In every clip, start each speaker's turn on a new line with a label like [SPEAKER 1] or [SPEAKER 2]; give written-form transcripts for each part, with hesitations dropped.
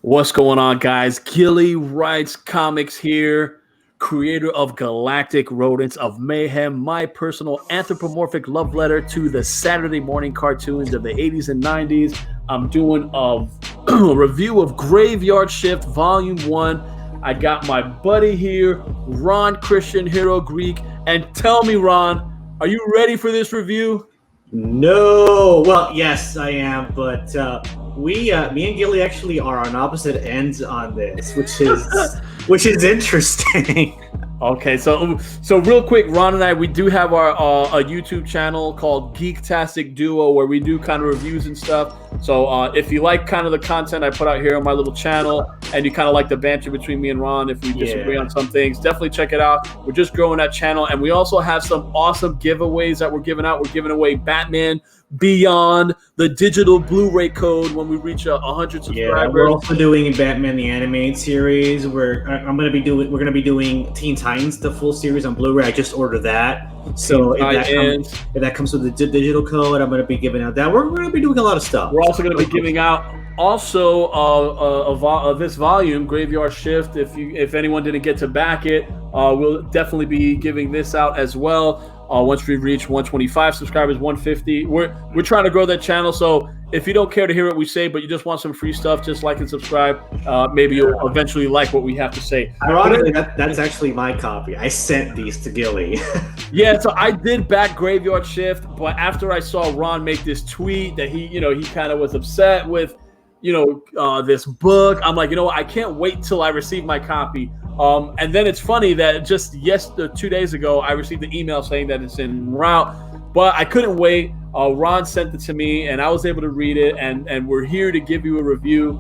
[SPEAKER 1] What's going on, guys? Gilly Writes Comics here, creator of Galactic Rodents of Mayhem, my personal anthropomorphic love letter to the Saturday morning cartoons of the 80s and 90s. I'm doing a review of Graveyard Shift Volume 1. I got my buddy here, Ron Christian Hero Greek. And tell me, Ron, are you ready for this review?
[SPEAKER 2] No. Well, yes, I am, but me and Gilly actually are on opposite ends on this, which is interesting.
[SPEAKER 1] Okay, so real quick, Ron and I, we do have our a YouTube channel called Geek-tastic Duo where we do kind of reviews and stuff. So if you like kind of the content I put out here on my little channel and you kind of like the banter between me and Ron, if we disagree on some things, definitely check it out. We're just growing that channel, and we also have some awesome giveaways that we're giving out. We're giving away Batman Beyond, the digital Blu-ray code when we reach 100 subscribers.
[SPEAKER 2] Yeah, we're also doing Batman the Animated Series. We're gonna be doing Teen Titans, the full series on Blu-ray. I just ordered that. So if that comes with the digital code, I'm gonna be giving out that. We're gonna be doing a lot of stuff.
[SPEAKER 1] We're also gonna be giving out this volume, Graveyard Shift. If anyone didn't get to back it, we'll definitely be giving this out as well. Once we reach 125 subscribers, 150, we're trying to grow that channel. So if you don't care to hear what we say, but you just want some free stuff, just like and subscribe. Maybe you'll eventually like what we have to say.
[SPEAKER 2] Ironically, that's actually my copy. I sent these to Gilly.
[SPEAKER 1] Yeah, so I did back Graveyard Shift, but after I saw Ron make this tweet that he kind of was upset with, this book, I'm like, I can't wait till I receive my copy. And then it's funny that just 2 days ago, I received the email saying that it's en route, but I couldn't wait. Ron sent it to me, and I was able to read it, and we're here to give you a review.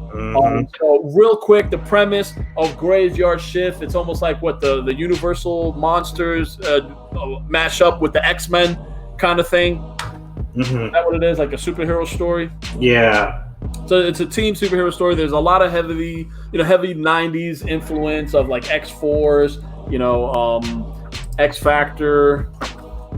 [SPEAKER 1] So real quick, the premise of Graveyard Shift, it's almost like what the Universal Monsters mash up with the X-Men kind of thing. Is that what it is? Like a superhero story?
[SPEAKER 2] Yeah.
[SPEAKER 1] So it's a team superhero story. There's a lot of heavy 90s influence of like X-Force, X Factor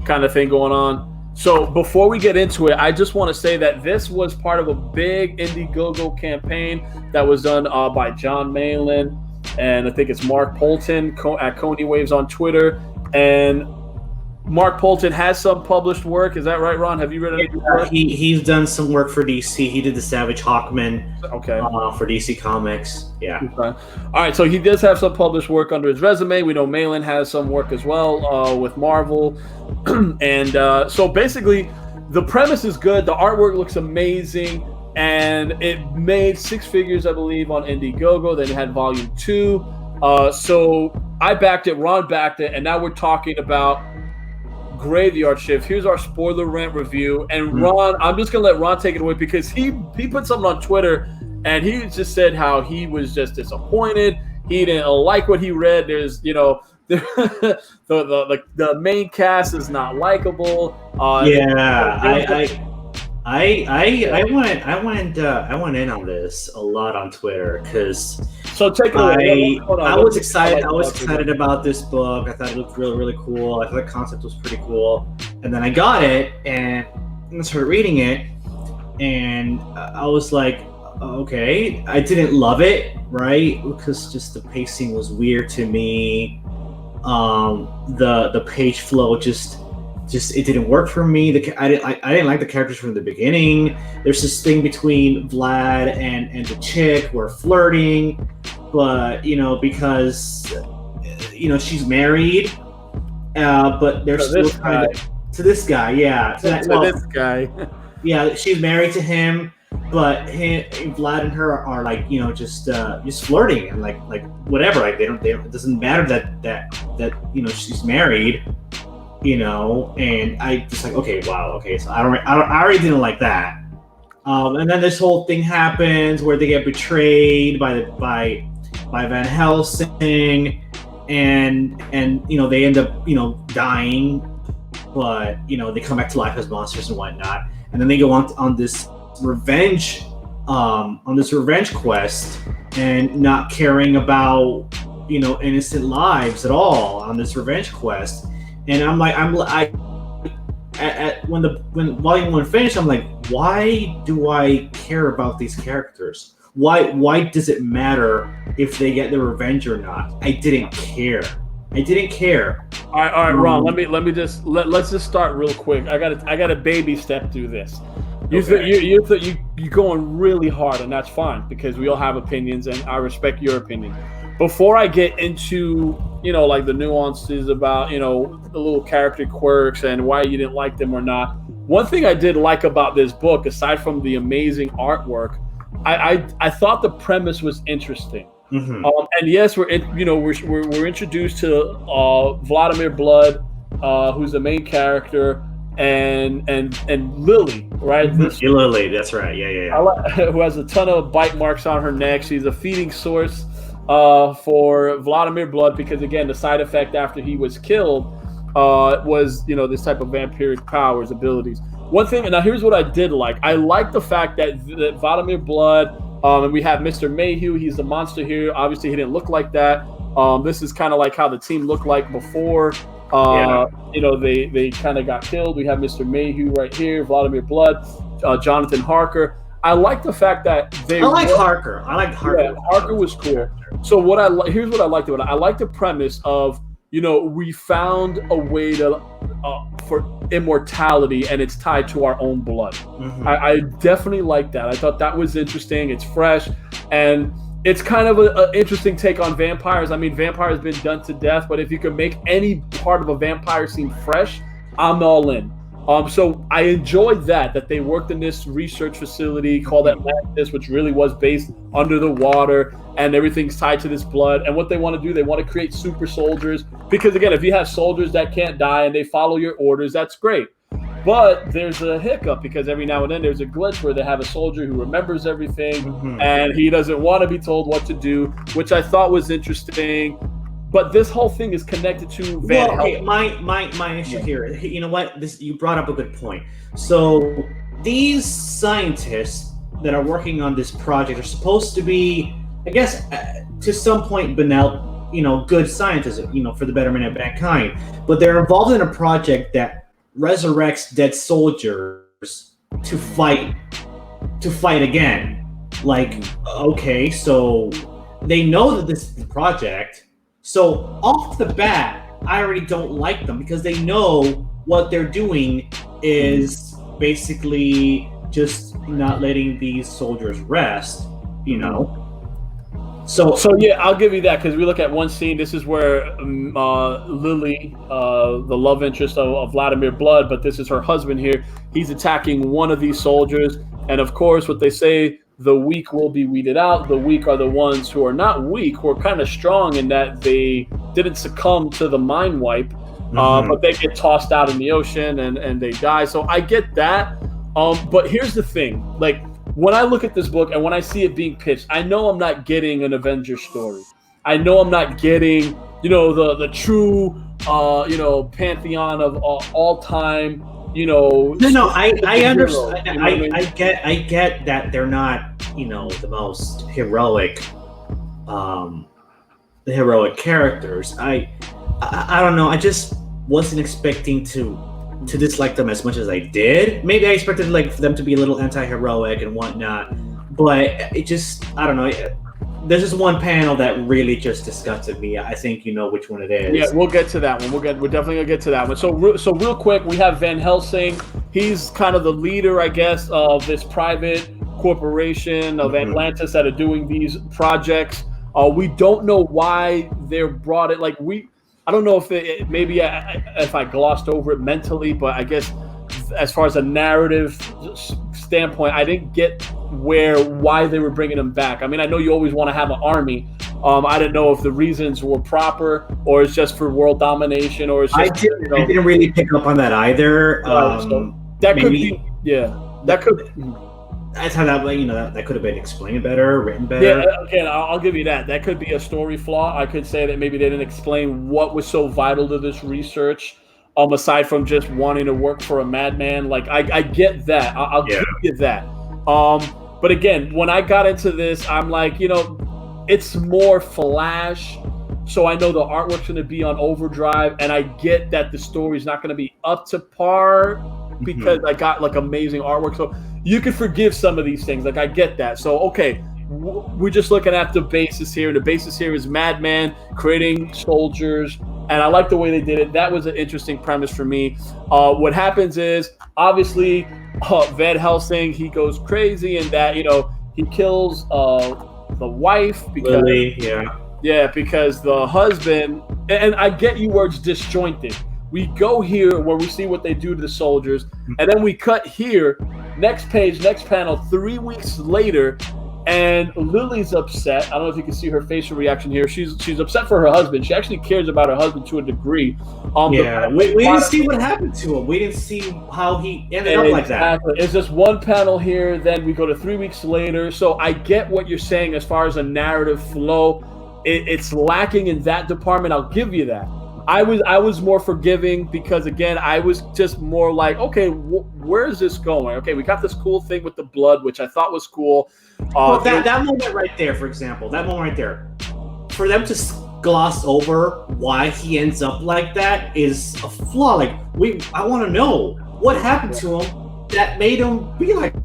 [SPEAKER 1] kind of thing going on. So before we get into it, I just want to say that this was part of a big Indiegogo campaign that was done by John Malin, and I think it's Mark Polton at Coney Waves on Twitter. And Mark Polton has some published work. Is that right, Ron? Have you read any work?
[SPEAKER 2] He's done some work for DC. He did the Savage Hawkman for DC Comics. Yeah.
[SPEAKER 1] Okay. All right, so he does have some published work under his resume. We know Malin has some work as well with Marvel. And so basically, the premise is good. The artwork looks amazing. And it made six figures, I believe, on Indiegogo. Then it had Volume 2. So I backed it. Ron backed it. And now we're talking about Graveyard Shift. Here's our Spoiler-Rant review, and Ron, I'm just gonna let Ron take it away because he put something on Twitter and he just said how he was just disappointed. He didn't like what he read. There's the main cast is not likable.
[SPEAKER 2] I went in on this a lot on Twitter because
[SPEAKER 1] take it away.
[SPEAKER 2] I was excited. I was excited about this book. I thought it looked really, really cool. I thought the concept was pretty cool. And then I got it and I started reading it, and I was like, okay. I didn't love it, right? Because just the pacing was weird to me. The page flow just it didn't work for me. I didn't like the characters from the beginning. There's this thing between Vlad and the chick. We're flirting, but because she's married, but they're still kind of to this guy. Yeah,
[SPEAKER 1] this guy.
[SPEAKER 2] Yeah, she's married to him, but Vlad and her are like just flirting and like whatever. Like it doesn't matter that she's married. And I just like, okay, wow, okay, so I already didn't like that. And then this whole thing happens where they get betrayed by Van Helsing, and they end up dying, but they come back to life as monsters and whatnot, and then they go on this revenge quest and not caring about innocent lives at all on this revenge quest. And when Volume 1 finished, I'm like, why do I care about these characters? why does it matter if they get their revenge or not? I didn't care. I didn't care.
[SPEAKER 1] All right, Ron. Let's just start real quick. I got a baby step through this. You're going really hard, and that's fine because we all have opinions, and I respect your opinion. Before I get into like the nuances about the little character quirks and why you didn't like them or not, one thing I did like about this book, aside from the amazing artwork, I thought the premise was interesting.
[SPEAKER 2] Mm-hmm.
[SPEAKER 1] And yes, we're introduced to Vladimir Blood, who's the main character, and Lily, right?
[SPEAKER 2] Lily, that's right. Yeah.
[SPEAKER 1] Who has a ton of bite marks on her neck. She's a feeding source for Vladimir Blood because, again, the side effect after he was killed was this type of vampiric powers, abilities. One thing, and now here's what I did like. I like the fact that Vladimir Blood. And we have Mr. Mayhew. He's the monster here. Obviously, he didn't look like that. This is kind of like how the team looked like before. They kind of got killed. We have Mr. Mayhew right here, Vladimir Blood, Jonathan Harker. I like the fact that
[SPEAKER 2] I like Harker.
[SPEAKER 1] Yeah, Harker was cool. So here's what I liked about it. I like the premise of we found a way to for immortality, and it's tied to our own blood. Mm-hmm. I definitely like that. I thought that was interesting. It's fresh, and it's kind of an interesting take on vampires. I mean, vampire has been done to death, but if you can make any part of a vampire seem fresh, I'm all in. So I enjoyed that they worked in this research facility called Atlantis, which really was based under the water, and everything's tied to this blood. And what they want to do, they want to create super soldiers. Because again, if you have soldiers that can't die and they follow your orders, that's great. But there's a hiccup because every now and then there's a glitch where they have a soldier who remembers everything and he doesn't want to be told what to do, which I thought was interesting. But this whole thing is connected to Van Helsing.
[SPEAKER 2] My issue here, you know what? You brought up a good point. So these scientists that are working on this project are supposed to be, I guess, to some point, good scientists, for the betterment of mankind. But they're involved in a project that resurrects dead soldiers to fight again. Like, okay, so they know that this is the project. So off the bat, I already don't like them because they know what they're doing is basically just not letting these soldiers rest, So
[SPEAKER 1] yeah, I'll give you that because we look at one scene. This is where Lily, the love interest of Vladimir Blood, but this is her husband here. He's attacking one of these soldiers. And of course, what they say, the weak will be weeded out. The weak are the ones who are not weak, who are kind of strong in that they didn't succumb to the mind wipe, but they get tossed out in the ocean and they die. So I get that. But here's the thing. Like, when I look at this book and when I see it being pitched, I know I'm not getting an Avengers story. I know I'm not getting, the true, pantheon of all time.
[SPEAKER 2] I understand. I get that they're not, the most heroic, the heroic characters. I don't know. I just wasn't expecting to dislike them as much as I did. Maybe I expected for them to be a little anti-heroic and whatnot, but it just, I don't know. There's just one panel that really just disgusted me. I think you know which one it is.
[SPEAKER 1] Yeah, we'll get to that one. We're definitely gonna get to that one. So real quick, we have Van Helsing. He's kind of the leader, I guess, of this private corporation of Atlantis that are doing these projects. We don't know why they're brought it. I don't know if if I glossed over it mentally, but I guess as far as a narrative standpoint, I didn't get why they were bringing them back. I mean, I know you always want to have an army. I didn't know if the reasons were proper or it's just for world domination or it's just.
[SPEAKER 2] I didn't really pick up on that either.
[SPEAKER 1] So that could be, that could.
[SPEAKER 2] That's how that could have been explained better, written better.
[SPEAKER 1] Yeah, again, I'll give you that. That could be a story flaw. I could say that maybe they didn't explain what was so vital to this research, aside from just wanting to work for a madman. Like, I get that. I'll give you that. But again, when I got into this, I'm like, it's more Flash. So I know the artwork's going to be on overdrive, and I get that the story's not going to be up to par because I got amazing artwork. So you could forgive some of these things. I get that. So, okay, we're just looking at the basis here. The basis here is Madman creating soldiers, and I like the way they did it. That was an interesting premise for me. What happens is, obviously, Van Helsing, he goes crazy in that, he kills the wife because
[SPEAKER 2] Lily,
[SPEAKER 1] because the husband, and I get you where it's disjointed. We go here where we see what they do to the soldiers, and then we cut here, next page, next panel, 3 weeks later, and Lily's upset. I don't know if you can see her facial reaction here. She's upset for her husband. She actually cares about her husband to a degree.
[SPEAKER 2] We didn't see what happened to him. We didn't see how he ended up like that.
[SPEAKER 1] It's just one panel here, then we go to 3 weeks later. So I get what you're saying as far as a narrative flow. It's lacking in that department. I'll give you that. I was more forgiving because, again, I was just more like, okay, where is this going? Okay, we got this cool thing with the blood, which I thought was cool.
[SPEAKER 2] That moment right there, for example, that moment right there, for them to gloss over why he ends up like that is a flaw. Like, I want to know what happened to him that made him be like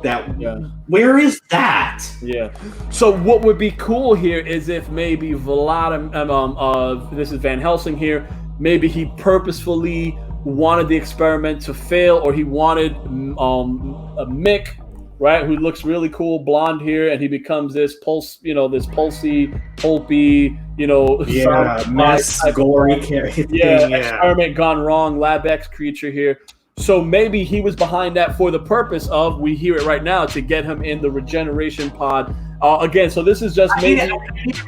[SPEAKER 2] that.
[SPEAKER 1] Yeah.
[SPEAKER 2] Where is that?
[SPEAKER 1] Yeah. So what would be cool here is if maybe this is Van Helsing here. Maybe he purposefully wanted the experiment to fail, or he wanted a Mick, right, who looks really cool, blonde here, and he becomes this pulpy,
[SPEAKER 2] mess, gory character.
[SPEAKER 1] Experiment gone wrong, Lab X creature here. So maybe he was behind that for the purpose of, we hear it right now, to get him in the regeneration pod. Again, so this is just
[SPEAKER 2] I need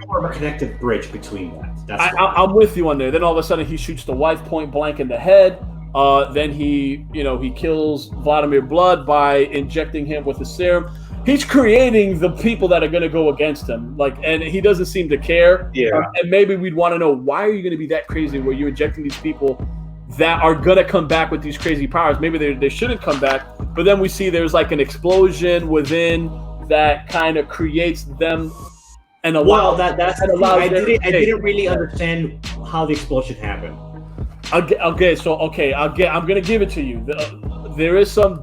[SPEAKER 2] more of a connective bridge between that.
[SPEAKER 1] I'm with you on there. Then all of a sudden he shoots the wife point blank in the head. Then he kills Vladimir Blood by injecting him with a serum. He's creating the people that are going to go against him. And he doesn't seem to care.
[SPEAKER 2] Yeah.
[SPEAKER 1] And maybe we'd want to know, why are you going to be that crazy where you're injecting these people that are going to come back with these crazy powers? Maybe they shouldn't come back. But then we see there's like an explosion within that kind of creates them. And
[SPEAKER 2] that's the thing. I didn't really understand how the explosion happened.
[SPEAKER 1] I'm gonna give it to you. There's some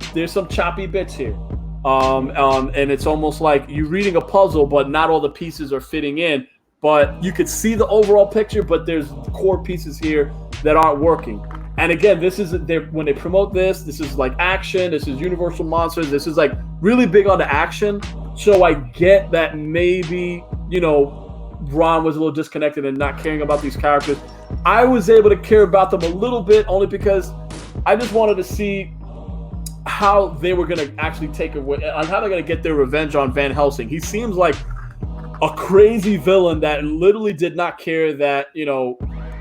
[SPEAKER 1] choppy bits here, and it's almost like you're reading a puzzle, but not all the pieces are fitting in. But you could see the overall picture, but there's core pieces here that aren't working. And again, when they promote this is like action. This is Universal Monsters. This is like really big on the action. So I get that maybe Ron was a little disconnected and not caring about these characters. I was able to care about them a little bit, only because I just wanted to see how they were going to actually take away, on how they're going to get their revenge on Van Helsing. He seems like a crazy villain that literally did not care that,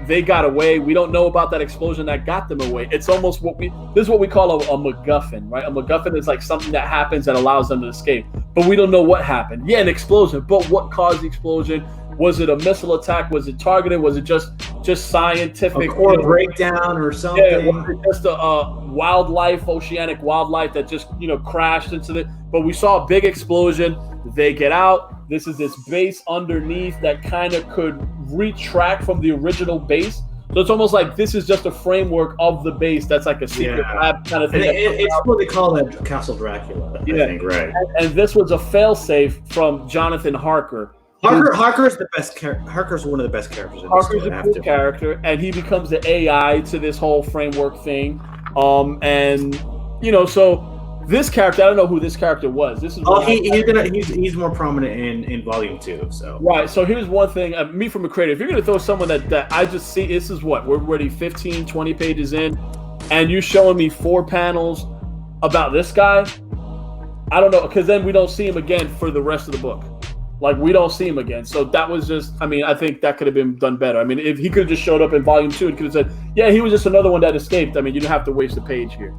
[SPEAKER 1] they got away. We don't know about that explosion that got them away. It's almost this is what we call a MacGuffin, right? A MacGuffin is like something that happens that allows them to escape. But we don't know what happened. Yeah, an explosion. But what caused the explosion? Was it a missile attack? Was it targeted? Was it just scientific?
[SPEAKER 2] A core breakdown or something?
[SPEAKER 1] Yeah, was it just a oceanic wildlife that just, crashed into it? But we saw a big explosion. They get out. This is this base underneath that kind of could retract from the original base. So it's almost like this is just a framework of the base that's like a secret lab kind of thing.
[SPEAKER 2] It's what they call that Castle Dracula, I think, right?
[SPEAKER 1] And this was a failsafe from Jonathan Harker.
[SPEAKER 2] Harker's the best. Harker's one of the best characters in this.
[SPEAKER 1] Harker's a cool character, and he becomes the AI to this whole framework thing. So this character, I don't know who this character was. This is
[SPEAKER 2] he's more prominent in Volume 2. So
[SPEAKER 1] right. So here's one thing. Me from a creator, if you're gonna throw someone that I just see, this is what we're already 15, 20 pages in, and you're showing me 4 panels about this guy. I don't know, because then we don't see him again for the rest of the book. Like, we don't see him again. So that was just, I think that could have been done better. If he could have just showed up in Volume 2 and could have said, yeah, he was just another one that escaped. You didn't have to waste a page here.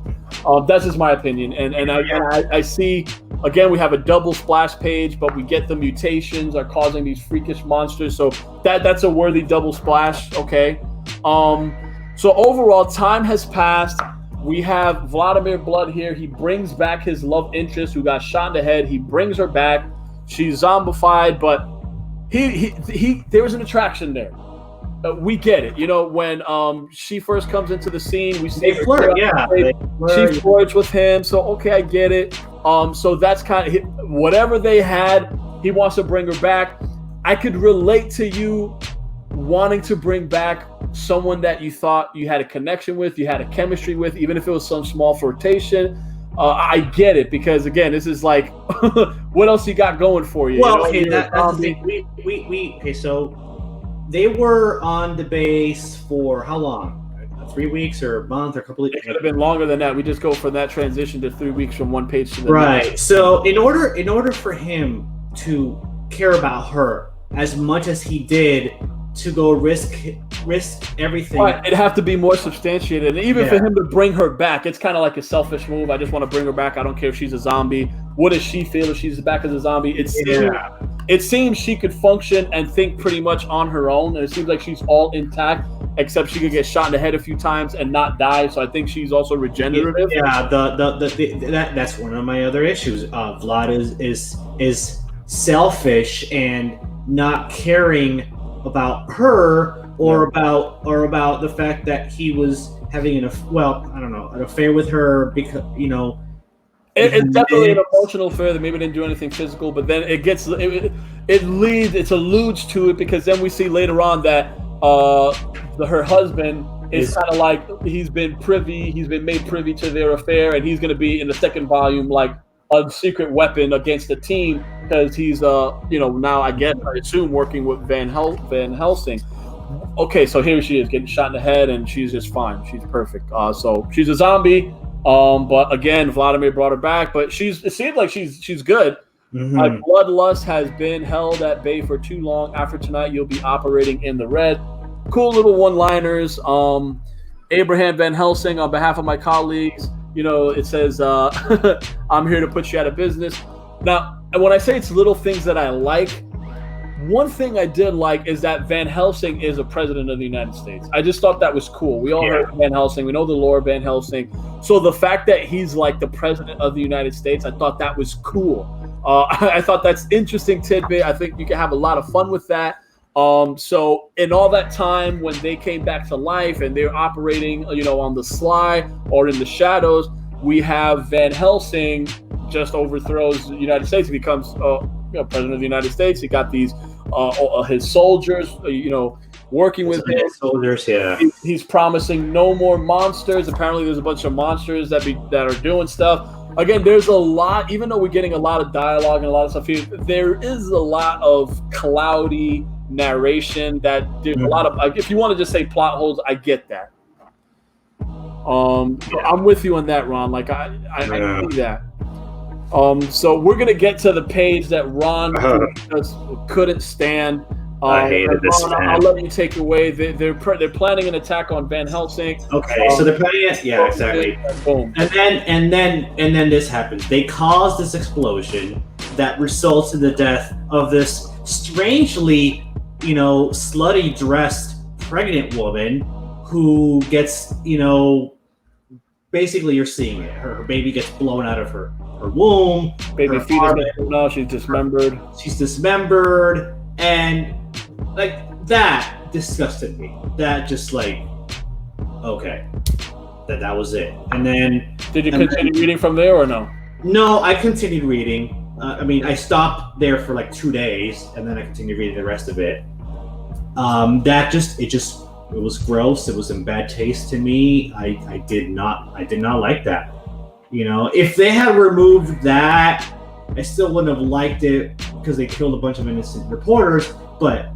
[SPEAKER 1] That's just my opinion. And I see, again, we have a double splash page, but we get the mutations are causing these freakish monsters. So that's a worthy double splash, okay? So overall, time has passed. We have Vladimir Blood here. He brings back his love interest who got shot in the head. He brings her back. She's zombified, but he there was an attraction there. We get it. When she first comes into the scene, we see
[SPEAKER 2] they flirt,
[SPEAKER 1] she flirts with him. So okay, I get it. So that's kind of whatever they had. He wants to bring her back. I could relate to you wanting to bring back someone that you thought you had a connection with, you had a chemistry with, even if it was some small flirtation. I get it, because again, this is like, what else you got going for you?
[SPEAKER 2] Well, okay, that's the thing. Okay, so they were on the base for how long? 3 weeks or a month or a couple of weeks?
[SPEAKER 1] It could have been longer than that. We just go from that transition to 3 weeks from one page to the
[SPEAKER 2] next.
[SPEAKER 1] Next.
[SPEAKER 2] So in order for him to care about her as much as he did, to go risk everything.
[SPEAKER 1] Right. It'd have to be more substantiated. And even for him to bring her back, it's kind of like a selfish move. I just want to bring her back. I don't care if she's a zombie. What does she feel if she's back as a zombie? It seems she could function and think pretty much on her own. And it seems like she's all intact, except she could get shot in the head a few times and not die. So I think she's also regenerative.
[SPEAKER 2] Yeah, that's one of my other issues. Vlad is selfish and not caring about her or about the fact that he was having an affair with her, because
[SPEAKER 1] it's definitely an emotional affair that maybe didn't do anything physical, but then it alludes to it, because then we see later on that her husband is kind of like he's been made privy to their affair, and he's going to be in the second volume like a secret weapon against the team, because he's now I assume working with Van Helsing. Okay, so here she is getting shot in the head, and she's just fine. She's perfect. So she's a zombie. But again, Vladimir brought her back, but it seems like she's good.
[SPEAKER 2] Mm-hmm.
[SPEAKER 1] My bloodlust has been held at bay for too long. After tonight, you'll be operating in the red. Cool little one-liners. Abraham Van Helsing, on behalf of my colleagues, it says, I'm here to put you out of business. Now, and when I say it's little things that I like, one thing I did like is that Van Helsing is a president of the United States. I just thought that was cool. We all heard Van Helsing. We know the lore of Van Helsing. So the fact that he's like the president of the United States, I thought that was cool. I thought that's interesting tidbit. I think you can have a lot of fun with that. So in all that time when they came back to life and they're operating, on the sly or in the shadows, we have Van Helsing just overthrows the United States. He becomes president of the United States. He got these his soldiers, working with him.
[SPEAKER 2] Soldiers, yeah.
[SPEAKER 1] He's promising no more monsters. Apparently, there's a bunch of monsters that are doing stuff. Again, there's a lot. Even though we're getting a lot of dialogue and a lot of stuff here, there is a lot of cloudy narration. That there's a lot of. If you want to just say plot holes, I get that. I'm with you on that, Ron. Like I see that. So we're gonna get to the page that Ron just couldn't stand.
[SPEAKER 2] I hated this.
[SPEAKER 1] I'll let you take it away. They're planning an attack on Van Helsing.
[SPEAKER 2] Okay, so they're planning it. Yeah, exactly.
[SPEAKER 1] Boom.
[SPEAKER 2] And then this happens. They cause this explosion that results in the death of this strangely, slutty dressed pregnant woman who gets, basically you're seeing it. Her baby gets blown out of her womb.
[SPEAKER 1] Baby fetus now. She's dismembered.
[SPEAKER 2] And like that disgusted me. That just okay, that was it. And then
[SPEAKER 1] did you continue reading from there or no?
[SPEAKER 2] No, I continued reading. I stopped there for 2 days, and then I continued reading the rest of it. It was gross. It was in bad taste to me. I did not like that. If they had removed that, I still wouldn't have liked it because they killed a bunch of innocent reporters. But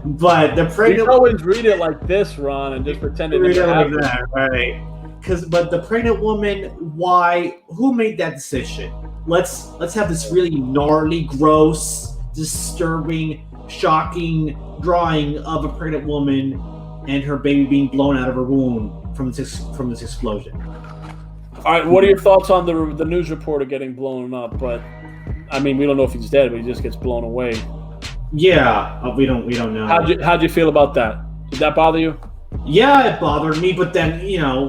[SPEAKER 2] the pregnant.
[SPEAKER 1] You always read it like this, Ron, and just pretend it never happened.
[SPEAKER 2] Like that, right? But the pregnant woman, who made that decision? Let's have this really gnarly, gross, disturbing, shocking drawing of a pregnant woman and her baby being blown out of her womb from this explosion.
[SPEAKER 1] All right, what are your thoughts on the news reporter getting blown up? But we don't know if he's dead, but he just gets blown away.
[SPEAKER 2] Yeah, we don't know.
[SPEAKER 1] How'd you feel about that? Did that bother you?
[SPEAKER 2] Yeah, it bothered me, but then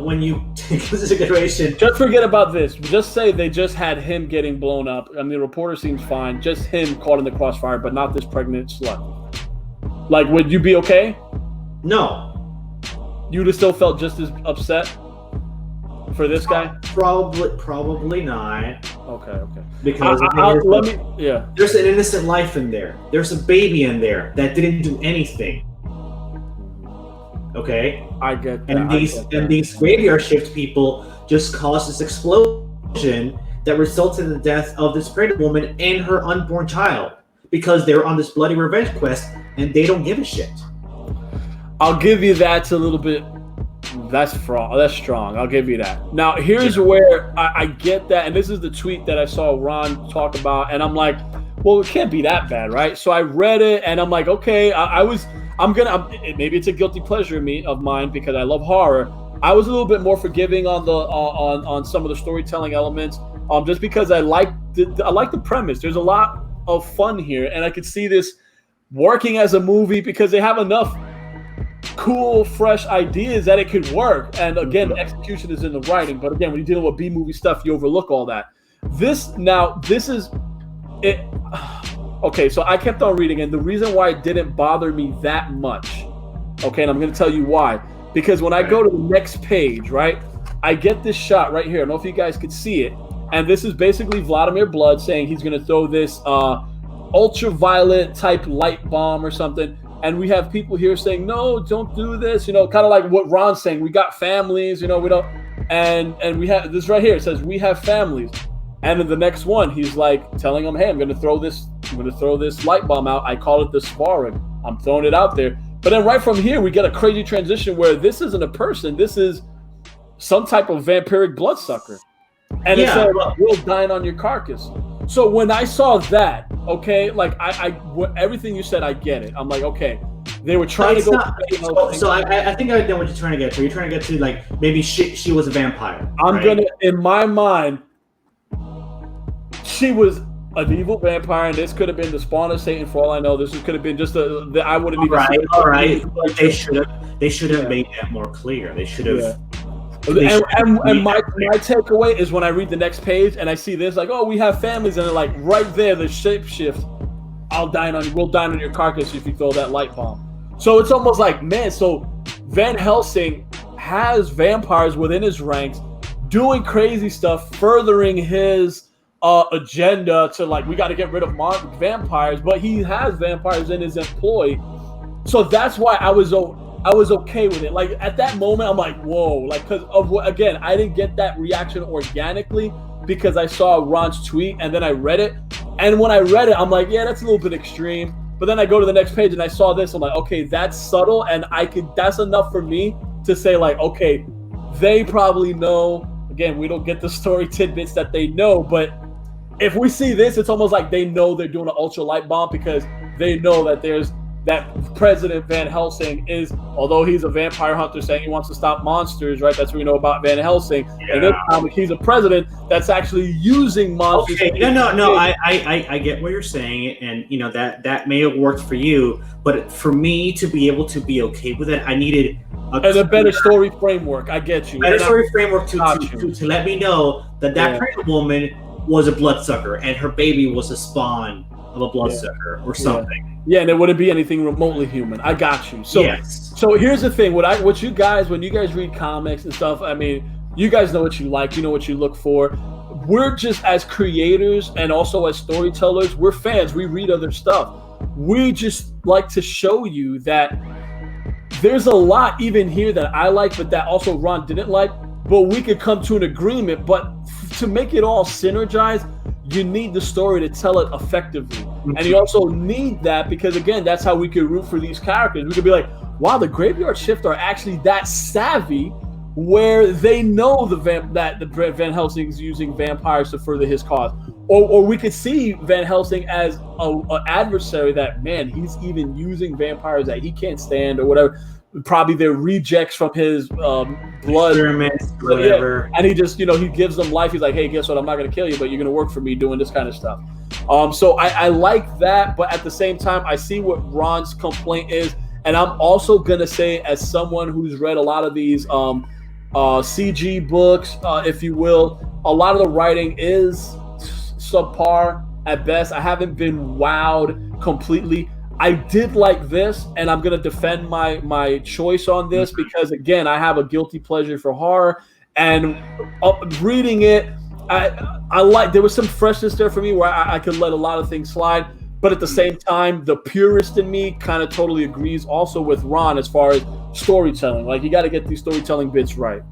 [SPEAKER 2] when you take into consideration,
[SPEAKER 1] just forget about this. Just say they just had him getting blown up. The reporter seems fine. Just him caught in the crossfire, but not this pregnant slut. Would you be okay?
[SPEAKER 2] No.
[SPEAKER 1] You'd have still felt just as upset? for this guy?
[SPEAKER 2] Probably not.
[SPEAKER 1] Okay.
[SPEAKER 2] Because there's an innocent life in there. There's a baby in there that didn't do anything. Okay,
[SPEAKER 1] I get that.
[SPEAKER 2] And these graveyard shift people just caused this explosion that resulted in the death of this pregnant woman and her unborn child because they're on this bloody revenge quest and they don't give a shit.
[SPEAKER 1] I'll give you that's a little bit. That's strong. I'll give you that. Now, here's where I get that, and this is the tweet that I saw Ron talk about, and I'm like, well, it can't be that bad, right? So I read it, and I'm like, okay, maybe it's a guilty pleasure of mine because I love horror. I was a little bit more forgiving on the on some of the storytelling elements, just because I like the premise. There's a lot of fun here, and I could see this working as a movie because they have enough cool, fresh ideas that it could work. And again, the execution is in the writing. But again, when you're dealing with B-movie stuff, you overlook all that. This is it. Okay, so I kept on reading, and the reason why it didn't bother me that much, okay, and I'm going to tell you why. Because when I go to the next page, right, I get this shot right here. I don't know if you guys could see it. And this is basically Vladimir Blood saying he's going to throw this ultraviolet type light bomb or something. And we have people here saying, no, don't do this. You know, kind of like what Ron's saying. We got families, you know, we don't. And we have this right here. It says, we have families. And in the next one, he's like telling them, hey, I'm going to throw this light bomb out. I call it the sparring. I'm throwing it out there. But then right from here, we get a crazy transition where this isn't a person. This is some type of vampiric bloodsucker. And it said, we'll dine on your carcass. So when I saw that, okay, like everything you said, I get it. I'm like, okay, they were trying to go.
[SPEAKER 2] So I think I know what you're trying to get to. You're trying to get to like maybe she was a vampire.
[SPEAKER 1] In my mind, she was an evil vampire, and this could have been the spawn of Satan. For all I know, this could have been just I wouldn't even.
[SPEAKER 2] All right. They should have made that more clear. They should have.
[SPEAKER 1] Yeah. And my takeaway is when I read the next page and I see this, like, oh, we have families, and they're like right there, the shapeshift. We'll dine on your carcass if you throw that light bomb. So it's almost like, man, so Van Helsing has vampires within his ranks doing crazy stuff, furthering his agenda to like, we got to get rid of vampires, but he has vampires in his employ. So that's why I was okay with it. Like at that moment, I'm like, whoa, like, because of again, I didn't get that reaction organically because I saw Ron's tweet and then I read it. And when I read it, I'm like, yeah, that's a little bit extreme. But then I go to the next page and I saw this. I'm like, okay, that's subtle. And that's enough for me to say like, okay, they probably know. Again, we don't get the story tidbits that they know, but if we see this, it's almost like they know they're doing an ultra light bomb because they know that there's that President Van Helsing is, although he's a vampire hunter saying he wants to stop monsters, right? That's what we know about Van Helsing. Yeah. In this comic, he's a president that's actually using monsters.
[SPEAKER 2] Okay, no. I get what you're saying, and you know that may have worked for you, but for me to be able to be okay with it, I needed
[SPEAKER 1] a better story framework. I get you.
[SPEAKER 2] Better story framework to let me know that pregnant woman was a bloodsucker and her baby was a spawn of a bloodsucker or something.
[SPEAKER 1] Yeah, and it wouldn't be anything remotely human. I got you. So, So here's the thing. What you guys, when you guys read comics and stuff, I mean, you guys know what you like. You know what you look for. We're just as creators and also as storytellers, we're fans. We read other stuff. We just like to show you that there's a lot even here that I like, but that also Ron didn't like. But we could come to an agreement. But to make it all synergize, you need the story to tell it effectively. And you also need that because, again, that's how we could root for these characters. We could be like, wow, the Graveyard Shift are actually that savvy where they know that the Van Helsing's using vampires to further his cause. Or we could see Van Helsing as an adversary that, man, he's even using vampires that he can't stand or whatever. Probably they're rejects from his blood,
[SPEAKER 2] whatever.
[SPEAKER 1] Yeah. And he just, he gives them life. He's like, hey, guess what? I'm not going to kill you, but you're going to work for me doing this kind of stuff. So I like that, but at the same time, I see what Ron's complaint is, and I'm also going to say, as someone who's read a lot of these CG books, if you will, a lot of the writing is subpar at best. I haven't been wowed completely. I did like this, and I'm going to defend my choice on this because, again, I have a guilty pleasure for horror, And reading it, I like, there was some freshness there for me where I could let a lot of things slide. But at the same time, the purist in me kind of totally agrees also with Ron as far as storytelling. Like, you got to get these storytelling bits right.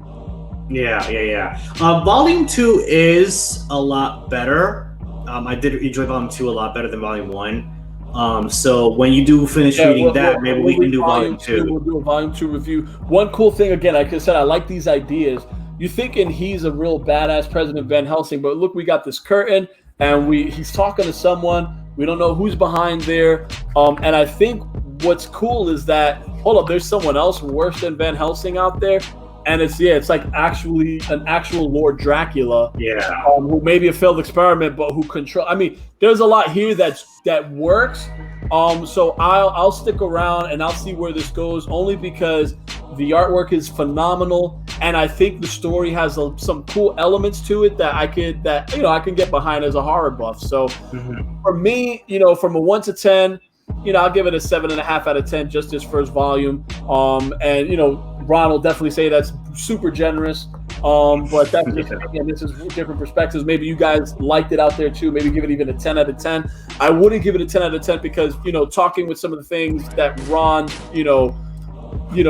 [SPEAKER 2] Yeah. Volume 2 is a lot better. I did enjoy Volume 2 a lot better than Volume 1. So when you do finish reading that, maybe we can do Volume 2.
[SPEAKER 1] We'll do a Volume 2 review. One cool thing, again, like I said, I like these ideas. You're thinking he's a real badass President Van Helsing, but look, we got this curtain, and he's talking to someone. We don't know who's behind there. And I think what's cool is that, hold up, there's someone else worse than Van Helsing out there. And it's like actually an actual Lord Dracula.
[SPEAKER 2] Yeah.
[SPEAKER 1] Who may be a failed experiment, but who control. I mean, there's a lot here that works. So I'll stick around and I'll see where this goes, only because the artwork is phenomenal, and I think the story has some cool elements to it that I can get behind as a horror buff. So for me, from a 1 to 10, I'll give it a 7.5 out of 10, just this first volume. And Ron will definitely say that's super generous. But that's just, again, this is different perspectives. Maybe you guys liked it out there too. Maybe give it even a 10 out of 10. I wouldn't give it a 10 out of 10 because, talking with some of the things that Ron,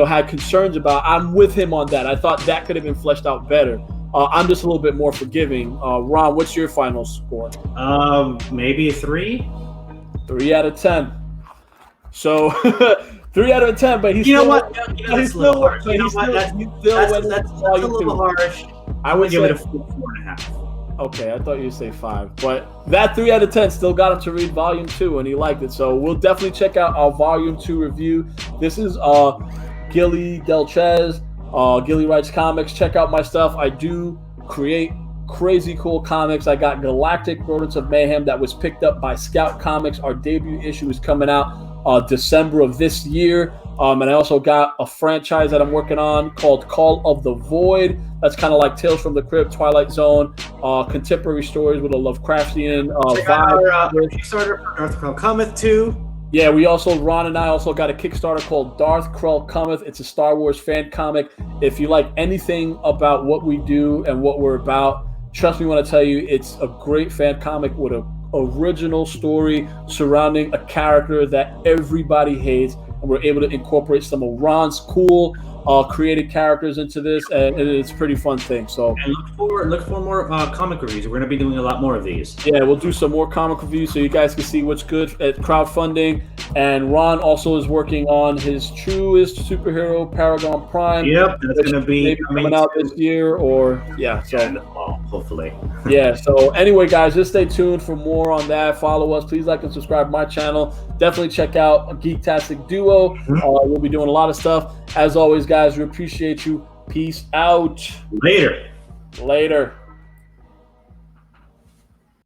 [SPEAKER 1] had concerns about, I'm with him on that. I thought that could have been fleshed out better. I'm just a little bit more forgiving. Ron, what's your final score?
[SPEAKER 2] Maybe a 3.
[SPEAKER 1] 3 out of 10. So 3 out of 10, but he's
[SPEAKER 2] you know
[SPEAKER 1] still,
[SPEAKER 2] what? That's a little harsh. That's a little harsh. I would give it a 4.5.
[SPEAKER 1] Okay, I thought you'd say 5, but that 3 out of 10 still got him to read Volume 2, and he liked it. So we'll definitely check out our Volume 2 review. This is Gilly Delchez, Gilly Writes Comics. Check out my stuff. I do create crazy cool comics. I got Galactic Rodents of Mayhem that was picked up by Scout Comics. Our debut issue is coming out December of this year. And I also got a franchise that I'm working on called Call of the Void. That's kind of like Tales from the Crypt, Twilight Zone, contemporary stories with a Lovecraftian vibe.
[SPEAKER 2] Kickstarter for Darth Krell Cometh 2.
[SPEAKER 1] Yeah, Ron and I also got a Kickstarter called Darth Krell Cometh. It's a Star Wars fan comic. If you like anything about what we do and what we're about, trust me when I tell you, it's a great fan comic with an original story surrounding a character that everybody hates, and we're able to incorporate some of Ron's cool created characters into this, and it's a pretty fun thing. So
[SPEAKER 2] and look for more comic reviews. We're going to be doing a lot more of these.
[SPEAKER 1] Yeah, we'll do some more comic reviews so you guys can see what's good at crowdfunding. And Ron also is working on his truest superhero, Paragon Prime.
[SPEAKER 2] Yep, that's going to be
[SPEAKER 1] coming out this year, or
[SPEAKER 2] hopefully.
[SPEAKER 1] Yeah. So anyway, guys, just stay tuned for more on that. Follow us, please like and subscribe to my channel. Definitely check out Geektastic Duo. We'll be doing a lot of stuff. As always, guys, we appreciate you. Peace out.
[SPEAKER 2] Later.